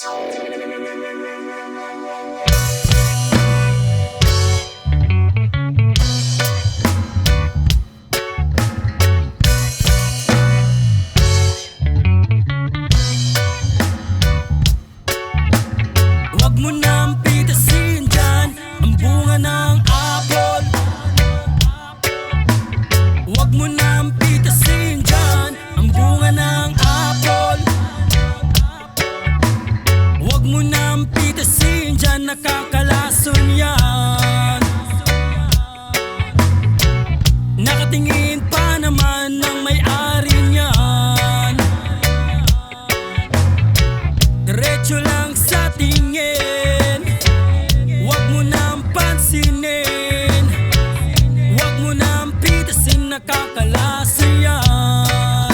Huwag mo nang pitasin dyan ang bunga ng apple. Huwag mo nang pitasin dyan ang bunga ng apple. Huwag mo nang pitasin dyan, nakakalason yan. Nakatingin pa naman ng may-ari niyan. Diretso lang sa tingin, huwag mo nang pansinin. Huwag mo nang pitasin, nakakalason yan.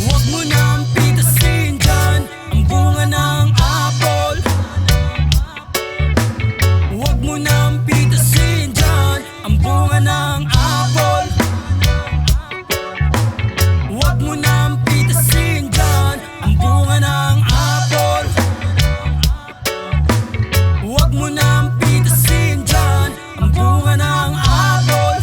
Huwag mo nang pitasin dyan ang bunga ng apple. Huwag mo nang pitasin dyan ang bunga ng apple. Huwag mo nang pitasin dyan ang bunga ng apple. Huwag mo nang pitasin dyan ang bunga ng apple.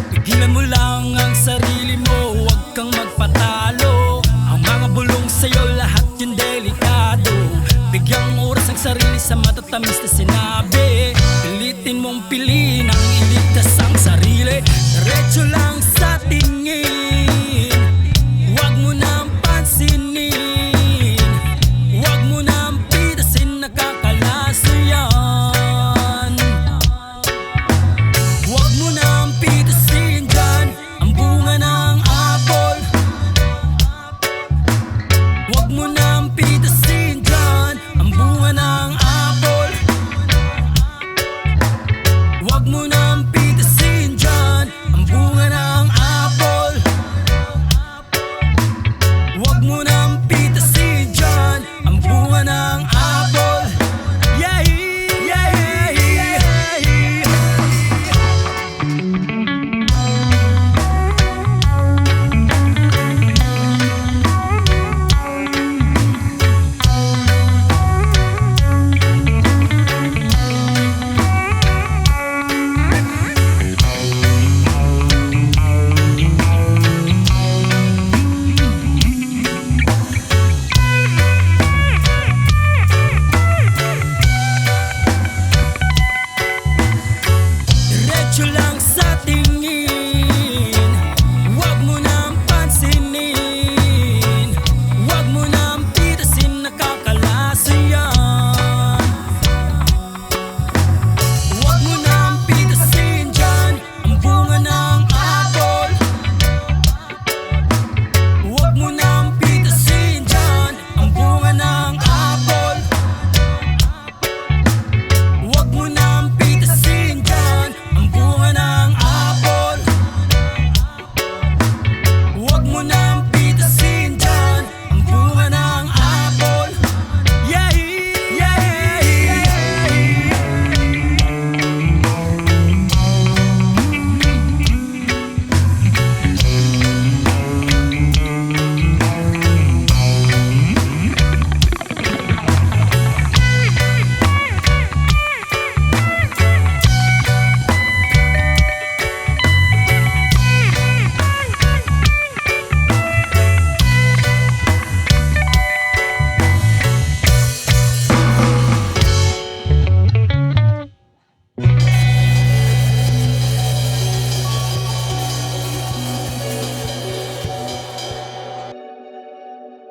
Pigilan mo lang ang sarili mo, huwag kang magpatalo. Ang mga bulong sa'yo, lahat yung delikado. Bigyang oras ang sarili sa matatamis na